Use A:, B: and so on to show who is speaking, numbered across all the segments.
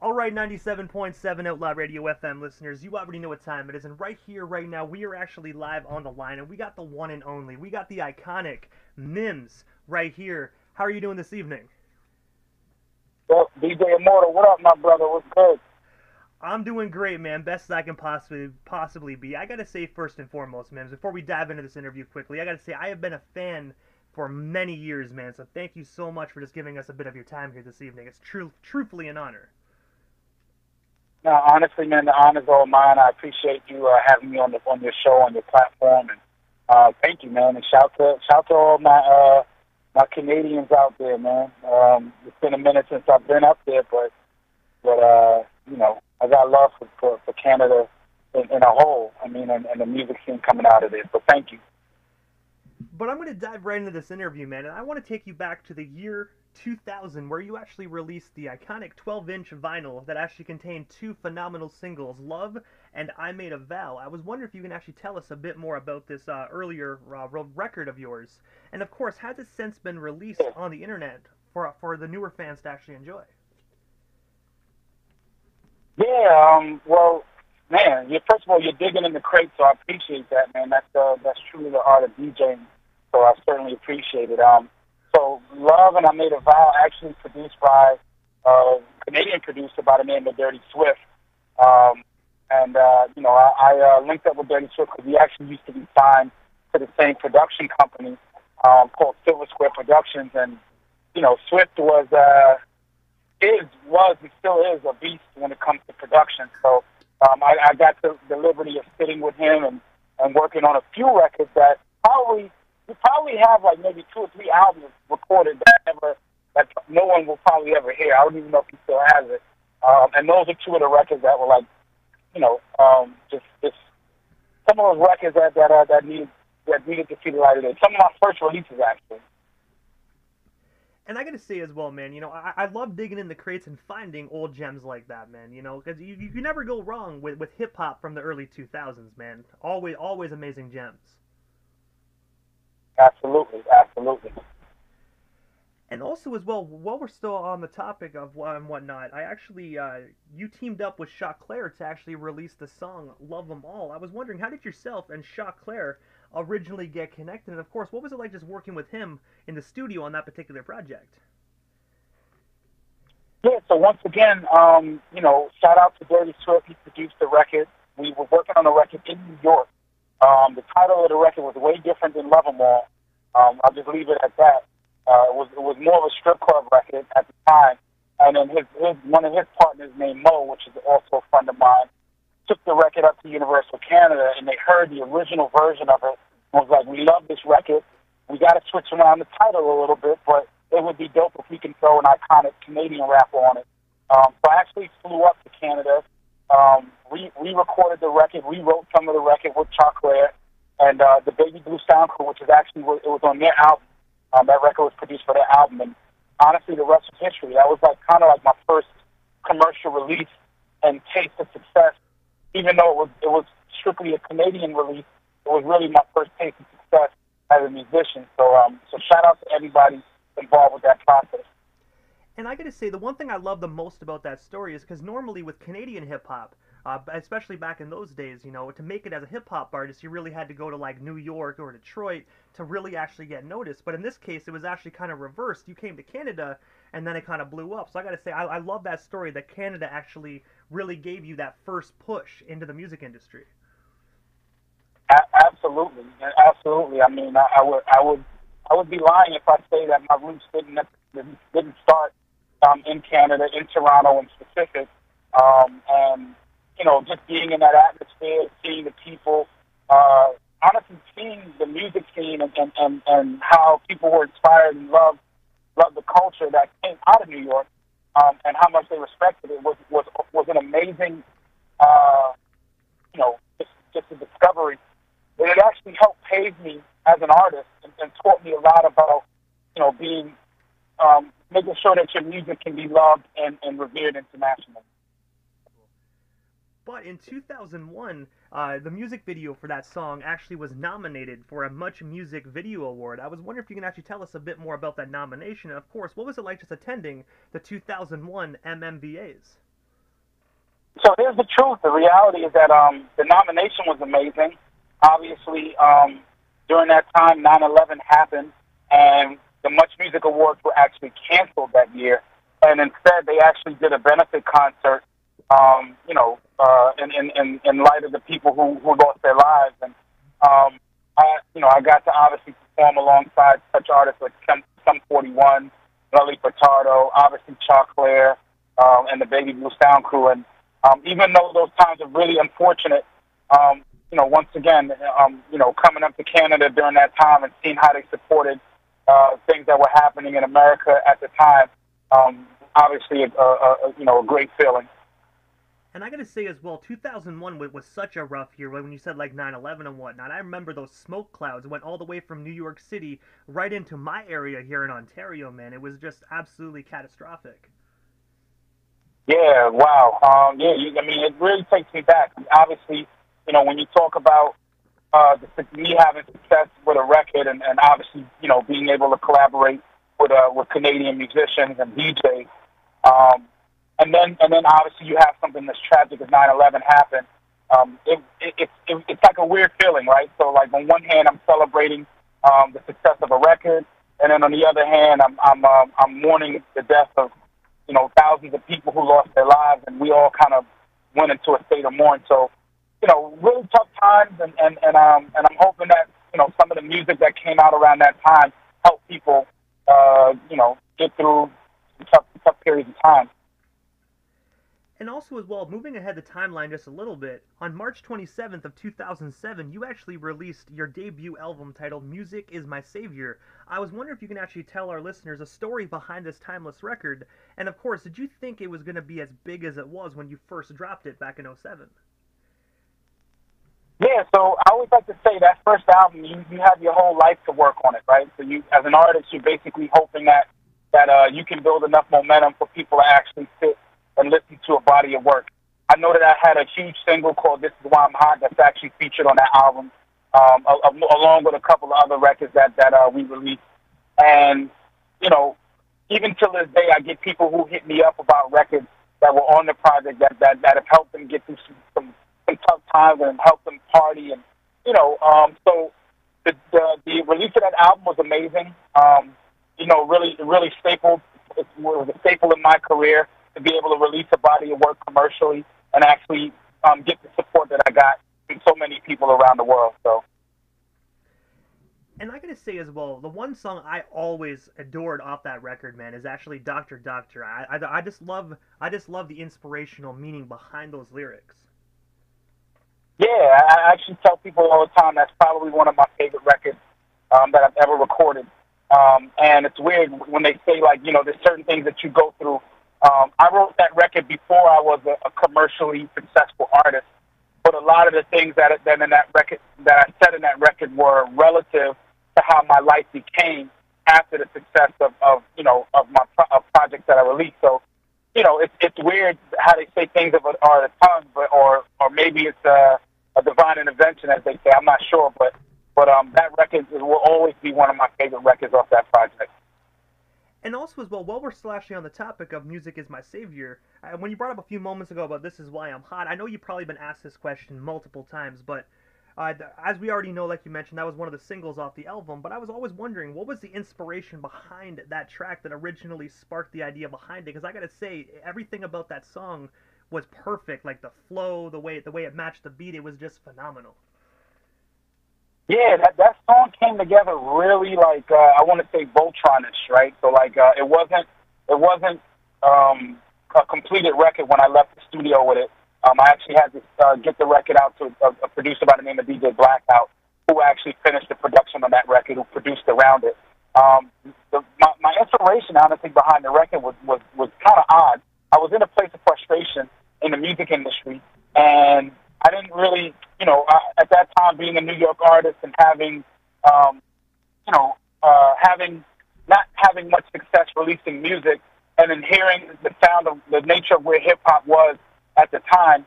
A: All right, 97.7 Outlaw Radio FM listeners, you already know what time it is, and right here, right now, we are actually live on the line, and we got the one and only, we got the iconic Mims right here. How are you doing this evening?
B: Well, DJ Immortal, what up, my brother? What's good?
A: I'm doing great, man. Best I can possibly be. I gotta say, first and foremost, Mims, before we dive into this interview quickly, I gotta say I have been a fan for many years, man. So thank you so much for just giving us a bit of your time here this evening. It's truthfully an honor.
B: No, honestly, man, the honor's all mine. I appreciate you having me on your show, on your platform, and thank you, man. And shout to all my Canadians out there, man. It's been a minute since I've been up there, but you know, I got love for Canada in a whole. I mean, and the music scene coming out of there. So thank you.
A: But I'm going to dive right into this interview, man, and I want to take you back to the year 2000, where you actually released the iconic 12-inch vinyl that actually contained two phenomenal singles, Love and I Made a Vow. I was wondering if you can actually tell us a bit more about this earlier record of yours. And of course, has it since been released on the internet for the newer fans to actually enjoy?
B: Yeah, well, man, first of all, you're digging in the crate, so I appreciate that, man. That's truly the art of DJing, so I certainly appreciate it. So Love and I Made a Vow actually produced by a Canadian producer by the name of Dirty Swift. You know, I linked up with Dirty Swift because he actually used to be signed to the same production company called Silver Square Productions. And, you know, Swift was and still is a beast when it comes to production. So I got the liberty of sitting with him and working on a few records that we probably have like maybe 2 or 3 albums recorded that no one will probably ever hear. I don't even know if he still has it. And those are 2 of the records that were like, you know, just some of those records that needed to see the light of day. Some of my first releases, actually.
A: And I gotta say as well, man, you know, I love digging in the crates and finding old gems like that, man, you know, because you never go wrong with hip-hop from the early 2000s, man. Always amazing gems.
B: Absolutely.
A: And also as well, while we're still on the topic of whatnot, I actually, you teamed up with KRS-One to actually release the song Love 'Em All. I was wondering, how did yourself and KRS-One originally get connected? And of course, what was it like just working with him in the studio on that particular project?
B: Yeah, so once again, you know, shout out to Dirty Swift. He produced the record. We were working on a record in New York. The title of the record was way different than Love 'Em All. I'll just leave it at that. It was more of a strip club record at the time. And then one of his partners named Mo, which is also a friend of mine, took the record up to Universal Canada, and they heard the original version of it and was like, we love this record. We got to switch around the title a little bit, but it would be dope if we can throw an iconic Canadian rapper on it. So I actually flew up to Canada. We recorded the record, rewrote some of the record with KRS-One and the Baby Blue Sound Crew, which is actually, it was on their album. That record was produced for their album, and honestly, the rest is history. That was like kind of like my first commercial release and taste of success. Even though it was strictly a Canadian release, it was really my first taste of success as a musician. So shout out to everybody involved with that process.
A: And I gotta say, the one thing I love the most about that story is because normally with Canadian hip-hop, especially back in those days, you know, to make it as a hip-hop artist, you really had to go to, like, New York or Detroit to really actually get noticed. But in this case, it was actually kind of reversed. You came to Canada, and then it kind of blew up. So I gotta say, I love that story, that Canada actually really gave you that first push into the music industry.
B: Absolutely. I mean, I would be lying if I say that my roots didn't start in Canada, in Toronto in specific. And you know, just being in that atmosphere, seeing the people, honestly seeing the music scene and how people were inspired and loved the culture that came out of New York, and how much they respected it was an amazing, you know, just a discovery. And it actually helped pave me as an artist and taught me a lot about, you know, being, making sure that your music can be loved and revered internationally.
A: But in 2001, the music video for that song actually was nominated for a Much Music Video Award. I was wondering if you can actually tell us a bit more about that nomination. And of course, what was it like just attending the 2001 MMVAs?
B: So here's the truth. The reality is that the nomination was amazing. Obviously, during that time, 9/11 happened, and the Much Music Awards were actually canceled that year. And instead, they actually did a benefit concert, in light of the people who lost their lives. And I got to obviously perform alongside such artists like Sum 41, Nelly Furtado, obviously Choclair, and the Baby Blue Sound Crew. And even though those times are really unfortunate, once again, coming up to Canada during that time and seeing how they supported things that were happening in America at the time, obviously, a great feeling.
A: And I gotta say as well, 2001 was such a rough year when you said like 9/11 and whatnot. I remember those smoke clouds went all the way from New York City right into my area here in Ontario, man. It was just absolutely catastrophic.
B: Yeah, wow. It really takes me back. Obviously, when you talk about me having success with a record and obviously, being able to collaborate with Canadian musicians and DJs, and then obviously you have something as tragic as 9/11 happen. It's like a weird feeling, right? So like on one hand, I'm celebrating the success of a record, and then on the other hand, I'm mourning the death of thousands of people who lost their lives, and we all kind of went into a state of mourning. So really tough times, and I'm hoping that some of the music that came out around that time helped people get through tough periods of time.
A: And also as well, moving ahead the timeline just a little bit, on March 27th of 2007, you actually released your debut album titled Music Is My Savior. I was wondering if you can actually tell our listeners a story behind this timeless record, and of course, did you think it was going to be as big as it was when you first dropped it back in '07?
B: Yeah, so I always like to say that first album, you have your whole life to work on it, right? So you, as an artist, you're basically hoping that you can build enough momentum for people to actually sit and listen to a body of work. I know that I had a huge single called This Is Why I'm Hot that's actually featured on that album, along with a couple of other records that we released. And, even till this day, I get people who hit me up about records that were on the project that have helped them get through some tough times and helped them party. And, so the release of that album was amazing. Really stapled. It was a staple in my career to be able to release a body of work commercially and actually get the support that I got from so many people around the world. So,
A: and I gotta say as well, the one song I always adored off that record, man, is actually Doctor Doctor. I just love the inspirational meaning behind those lyrics.
B: Yeah, I actually tell people all the time that's probably one of my favorite records that I've ever recorded. And it's weird when they say, like, there's certain things that you go through. I wrote that record before I was a commercially successful artist, but a lot of the things that in that record that I said in that record were relative to how my life became after the success of my projects that I released. So, it's weird how they say things are the tongue, but or maybe it's a divine intervention, as they say. I'm not sure, but that record will always be one of my favorite records off that project.
A: And also as well, while we're still actually on the topic of Music Is My Savior, when you brought up a few moments ago about This Is Why I'm Hot, I know you've probably been asked this question multiple times, but as we already know, like you mentioned, that was one of the singles off the album, but I was always wondering, what was the inspiration behind that track that originally sparked the idea behind it? Because I gotta say, everything about that song was perfect, like the flow, the way it matched the beat, it was just phenomenal.
B: Yeah, that song came together really like I want to say Voltron-ish, right? So like it wasn't a completed record when I left the studio with it. I actually had to get the record out to a producer by the name of DJ Blackout, who actually finished the production on that record, who produced around it. My inspiration, honestly, behind the record was kind of odd. I was in a place of frustration in the music industry, and I didn't really, at that time, being a New York artist and having not having much success releasing music, and then hearing the sound of the nature of where hip hop was at the time,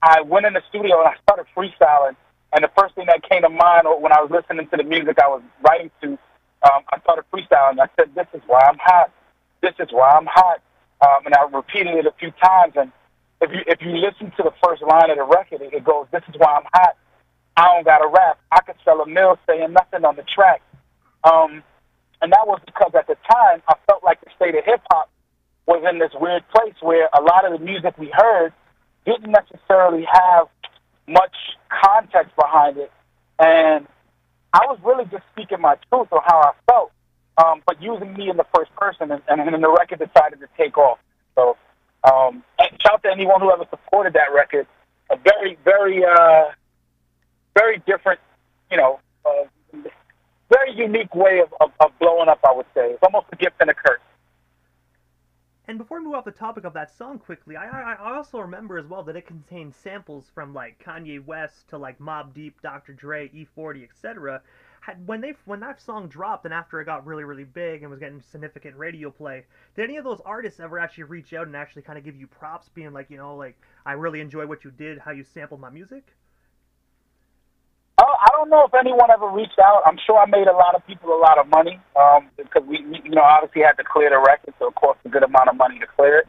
B: I went in the studio and I started freestyling. And the first thing that came to mind when I was listening to the music I was writing to, I started freestyling. I said, "This is why I'm hot. This is why I'm hot. and I repeated it a few times. And if you listen to the first line of the record, it goes, "This is why I'm hot. I don't got to rap. I could sell a mill saying nothing on the track." And that was because at the time I felt like the state of hip hop was in this weird place where a lot of the music we heard didn't necessarily have much context behind it, and I was really just speaking my truth or how I felt, but using me in the first person, and then the record decided to take off. So, and shout out to anyone who ever supported that record. A very, very, very different, very unique way of blowing up, I would say. It's almost a gift and a curse.
A: And before we move off the topic of that song quickly, I also remember as well that it contained samples from like Kanye West to like Mobb Deep, Dr. Dre, E40, etc. When that song dropped and after it got really, really big and was getting significant radio play, did any of those artists ever actually reach out and actually kind of give you props, being like, like, I really enjoy what you did, how you sampled my music?
B: I don't know if anyone ever reached out. I'm sure I made a lot of people a lot of money because we obviously had to clear the record, so it cost a good amount of money to clear it.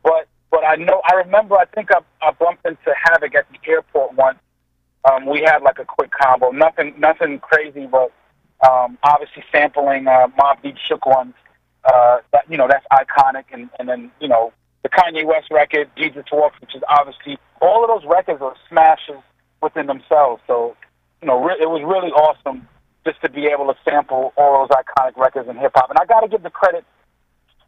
B: But I remember I think I bumped into Havoc at the airport once. We had like a quick combo, nothing crazy, but obviously sampling Mobb Deep Shook Ones. That's iconic, and then the Kanye West record, Jesus Walks, which is obviously all of those records are smashes within themselves. So, it was really awesome just to be able to sample all those iconic records in hip hop. And I got to give the credit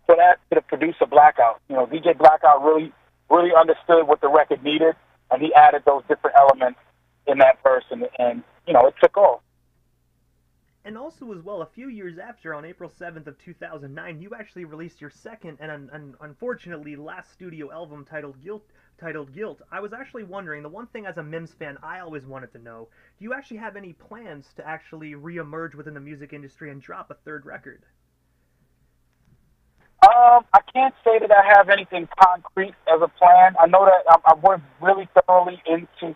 B: for that to the producer Blackout. DJ Blackout really, really understood what the record needed, and he added those different elements in that verse, and it took off.
A: And also as well, a few years after, on April 7th of 2009, you actually released your second and unfortunately last studio album titled Guilt. I was actually wondering, the one thing as a Mims fan I always wanted to know, do you actually have any plans to actually re-emerge within the music industry and drop a third record?
B: I can't say that I have anything concrete as a plan. I know that I'm working really thoroughly into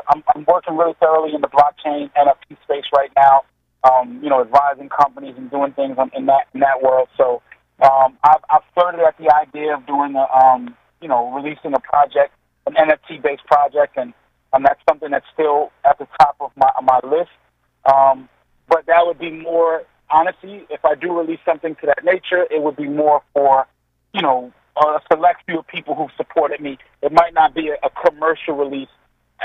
B: I'm working really thoroughly in the blockchain NFT space right now. Advising companies and doing things in that world. So I've flirted at the idea of doing releasing a project, an NFT-based project, and that's something that's still at the top of my list. But that would be more, honestly, if I do release something to that nature, it would be more for, a select few of people who've supported me. It might not be a commercial release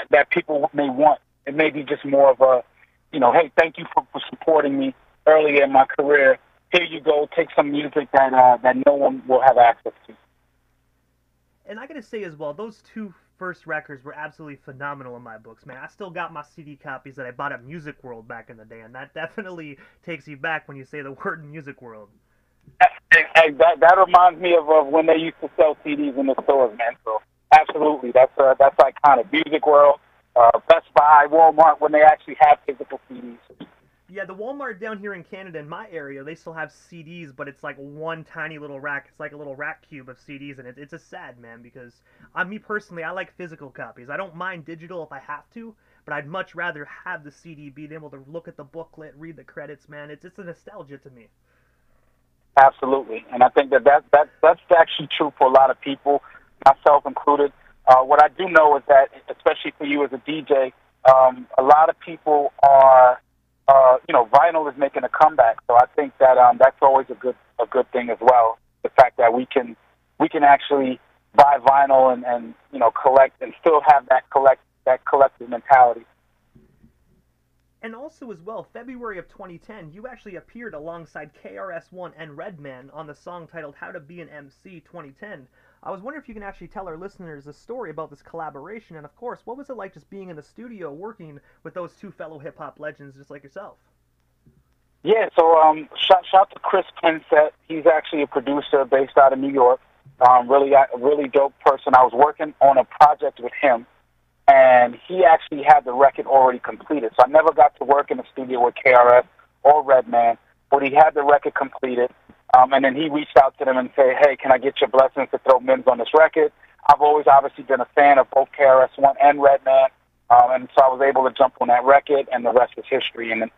B: that people may want. It may be just more of a, hey, thank you for supporting me earlier in my career. Here you go, take some music that no one will have access to.
A: And I gotta say as well, those two first records were absolutely phenomenal in my books, man. I still got my CD copies that I bought at Music World back in the day, and that definitely takes you back when you say the word Music World.
B: Hey, that reminds me of when they used to sell CDs in the stores, man. So absolutely, that's iconic. Music World, Best Buy, Walmart, when they actually have physical CDs.
A: Yeah, the Walmart down here in Canada, in my area, they still have CDs, but it's like one tiny little rack. It's like a little rack cube of CDs, and it's a sad, man, because me personally, I like physical copies. I don't mind digital if I have to, but I'd much rather have the CD, being able to look at the booklet, read the credits, man. It's a nostalgia to me.
B: Absolutely, and I think that's actually true for a lot of people, myself included. What I do know is that, especially for you as a DJ, a lot of people are, vinyl is making a comeback. So I think that that's always a good thing as well. The fact that we can actually buy vinyl and collect and still have that collective mentality.
A: And also as well, February of 2010, you actually appeared alongside KRS-One and Redman on the song titled How to Be an MC 2010. I was wondering if you can actually tell our listeners a story about this collaboration, and of course, what was it like just being in the studio working with those two fellow hip-hop legends just like yourself?
B: Yeah, so shout to Chris Pensett. He's actually a producer based out of New York. Really dope person. I was working on a project with him, and he actually had the record already completed. So I never got to work in the studio with KRS or Redman, but he had the record completed. And then he reached out to them and said, hey, can I get your blessings to throw Mims on this record? I've always obviously been a fan of both KRS-One and Redman, and so I was able to jump on that record, and the rest is history. And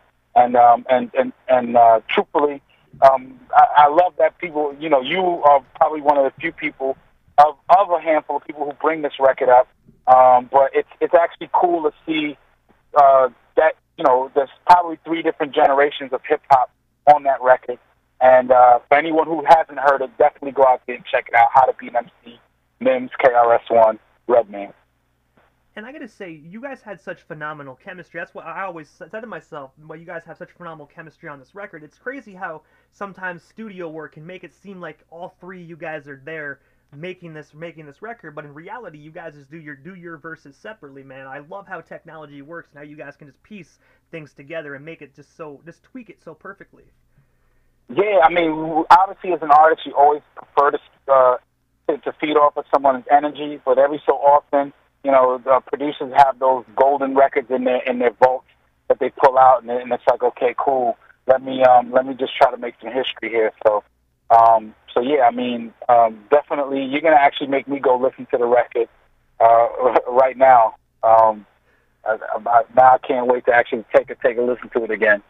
B: truthfully, I love that people, you know, you are probably one of the few people of a handful of people who bring this record up. But it's actually cool to see that, you know, there's probably 3 different generations of hip hop on that record. And for anyone who hasn't heard it, definitely go out there and check it out. How to Be an MC, Mims, KRS-One, Redman.
A: And I gotta say, you guys had such phenomenal chemistry. That's what I always said to myself. Well, you guys have such phenomenal chemistry on this record. It's crazy how sometimes studio work can make it seem like all 3 of you guys are there making this record, but in reality, you guys just do your verses separately, man. I love how technology works and how you guys can just piece things together and make it just tweak it so perfectly.
B: Yeah, I mean, obviously as an artist, you always prefer to feed off of someone's energy, but every so often, you know, the producers have those golden records in their vaults that they pull out, and it's like, okay, cool. Let me just try to make some history here. So yeah, I mean, definitely, you're gonna actually make me go listen to the record right now. Now I can't wait to actually take a listen to it again.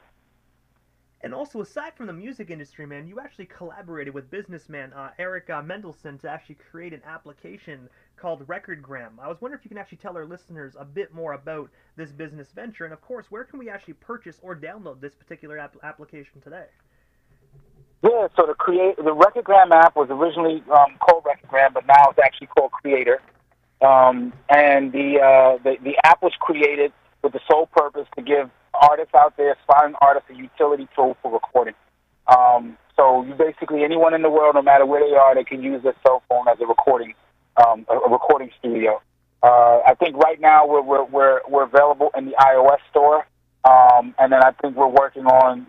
A: And also, aside from the music industry, man, you actually collaborated with businessman Eric Mendelson to actually create an application called Recordgram. I was wondering if you can actually tell our listeners a bit more about this business venture, and of course, where can we actually purchase or download this particular application today?
B: Yeah, so the Recordgram app was originally called Recordgram, but now it's actually called Creator. And the app was created with the sole purpose to give artists out there, aspiring artists, a utility tool for recording. So you basically, anyone in the world, no matter where they are, they can use their cell phone as a recording studio. I think right now we're available in the iOS store, and then I think we're working on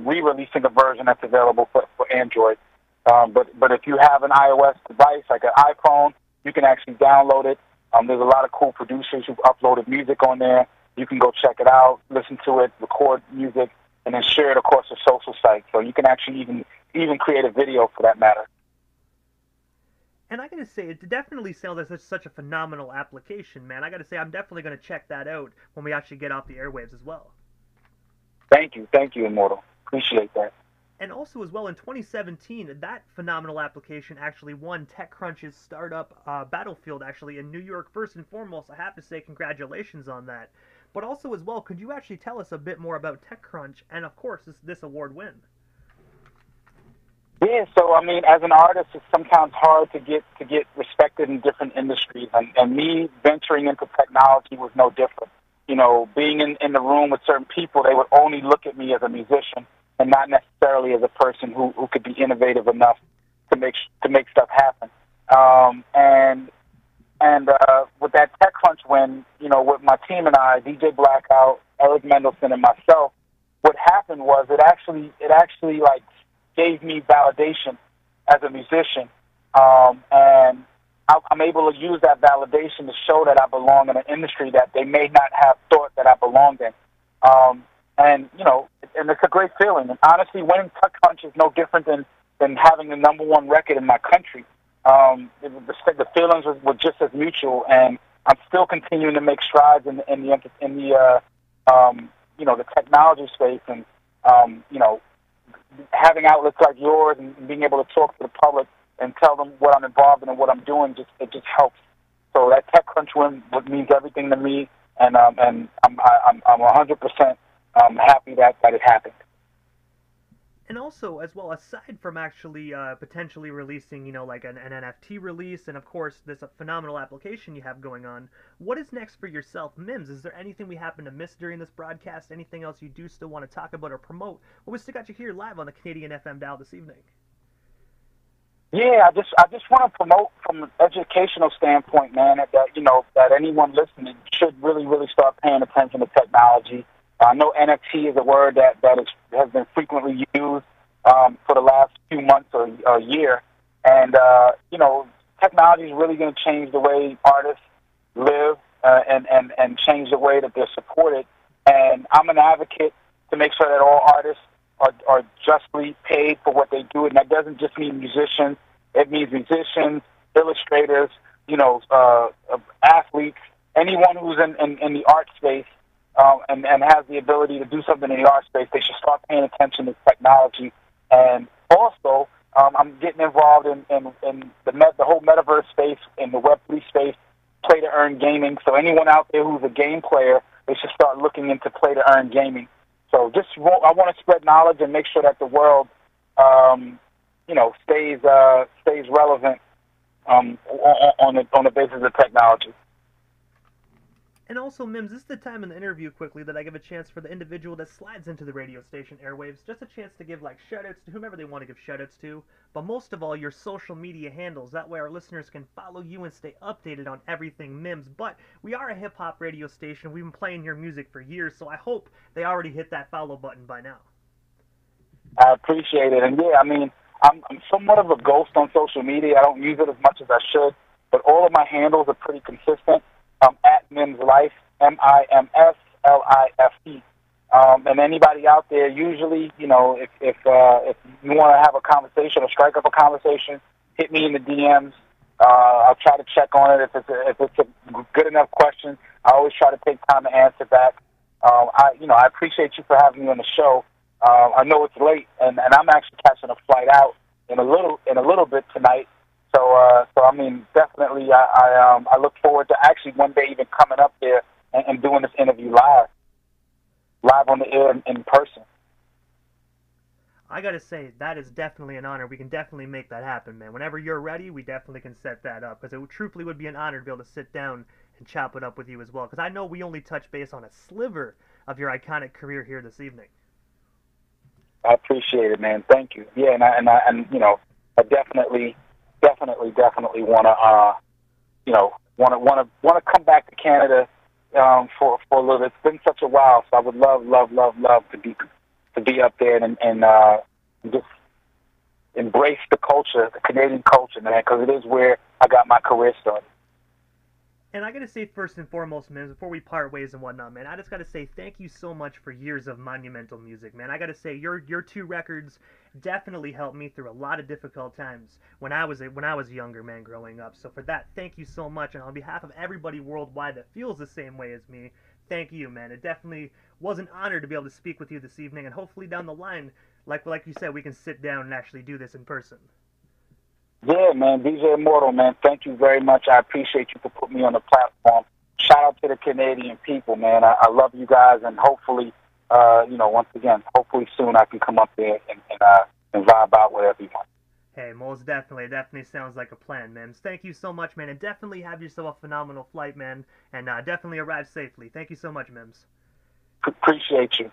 B: re-releasing a version that's available for Android. But if you have an iOS device like an iPhone, you can actually download it. There's a lot of cool producers who've uploaded music on there. You can go check it out, listen to it, record music, and then share it across the social site. So you can actually even create a video for that matter.
A: And I gotta say, it definitely sounds like such a phenomenal application, man. I gotta say, I'm definitely gonna check that out when we actually get off the airwaves as well.
B: Thank you, Immortal. Appreciate that.
A: And also, as well, in 2017, that phenomenal application actually won TechCrunch's startup Battlefield, actually, in New York. First and foremost, I have to say congratulations on that. But also, as well, could you actually tell us a bit more about TechCrunch and, of course, this award win?
B: Yeah, so, I mean, as an artist, it's sometimes hard to get respected in different industries. And me venturing into technology was no different. You know, being in the room with certain people, they would only look at me as a musician and not necessarily as a person who could be innovative enough to make stuff happen. And with that TechCrunch win, you know, with my team and I, DJ Blackout, Eric Mendelson, and myself, what happened was it actually like gave me validation as a musician, and I'm able to use that validation to show that I belong in an industry that they may not have thought that I belonged in. And, you know, and it's a great feeling. And honestly, winning TechCrunch is no different than having the #1 record in my country. The feelings were just as mutual, and I'm still continuing to make strides in the technology space, and you know, having outlets like yours and being able to talk to the public and tell them what I'm involved in and what I'm doing it just helps. So that TechCrunch win means everything to me, and I'm 100% happy that it happened.
A: And also, as well, aside from actually potentially releasing, you know, like an NFT release, and of course this phenomenal application you have going on, what is next for yourself, Mims? Is there anything we happen to miss during this broadcast? Anything else you do still want to talk about or promote? Well, we still got you here live on the Canadian FM dial this evening.
B: Yeah, I just want to promote from an educational standpoint, man, that anyone listening should really start paying attention to technology. I know NFT is a word that has been frequently used for the last few months or a year. And, you know, technology is really going to change the way artists live and change the way that they're supported. And I'm an advocate to make sure that all artists are justly paid for what they do. And that doesn't just mean musicians. It means musicians, illustrators, you know, athletes, anyone who's in the art space. And has the ability to do something in the art space, they should start paying attention to technology And also, I'm getting involved in the whole metaverse space, in the Web3 space, play to earn gaming. So anyone out there who's a game player, they should start looking into play to earn gaming. So I want to spread knowledge and make sure that the world, stays relevant on the basis of technology.
A: And also, Mims, this is the time in the interview quickly that I give a chance for the individual that slides into the radio station airwaves, just a chance to give like shoutouts to whomever they want to give shoutouts to, but most of all your social media handles. That way our listeners can follow you and stay updated on everything Mims. But we are a hip-hop radio station. We've been playing your music for years, so I hope they already hit that follow button by now.
B: I appreciate it. And yeah, I mean, I'm somewhat of a ghost on social media. I don't use it as much as I should, but all of my handles are pretty consistent. At Mims Life, MIMSLIFE. And anybody out there, usually, if you want to have a conversation or strike up a conversation, hit me in the DMs. I'll try to check on it. If it's a good enough question, I always try to take time to answer back. I appreciate you for having me on the show. I know it's late, and I'm actually catching a flight out in a little bit tonight. So I mean, definitely, I look forward to actually one day even coming up there and doing this interview live on the air in person.
A: I gotta say, that is definitely an honor. We can definitely make that happen, man. Whenever you're ready, we definitely can set that up, because it truthfully would be an honor to be able to sit down and chop it up with you as well, because I know we only touch base on a sliver of your iconic career here this evening.
B: I appreciate it, man. Thank you. Yeah, I definitely want to come back to Canada for a little bit. It's been such a while, so I would love to be up there and just embrace the culture, the Canadian culture, man, because it is where I got my career started.
A: And I gotta say, first and foremost, man, before we part ways and whatnot, man, I just gotta say thank you so much for years of monumental music, man. I gotta say, your two records definitely helped me through a lot of difficult times when I was a younger man growing up. So for that, thank you so much, and on behalf of everybody worldwide that feels the same way as me, thank you, man. It definitely was an honor to be able to speak with you this evening, and hopefully down the line, like you said, we can sit down and actually do this in person.
B: Yeah, man, DJ Immortal, man, thank you very much. I appreciate you for putting me on the platform. Shout out to the Canadian people, man. I love you guys, and hopefully, once again, hopefully soon I can come up there and vibe out with everyone.
A: Hey, most definitely. It definitely sounds like a plan, Mims. Thank you so much, man, and definitely have yourself a phenomenal flight, man, and definitely arrive safely. Thank you so much, Mims.
B: Appreciate you.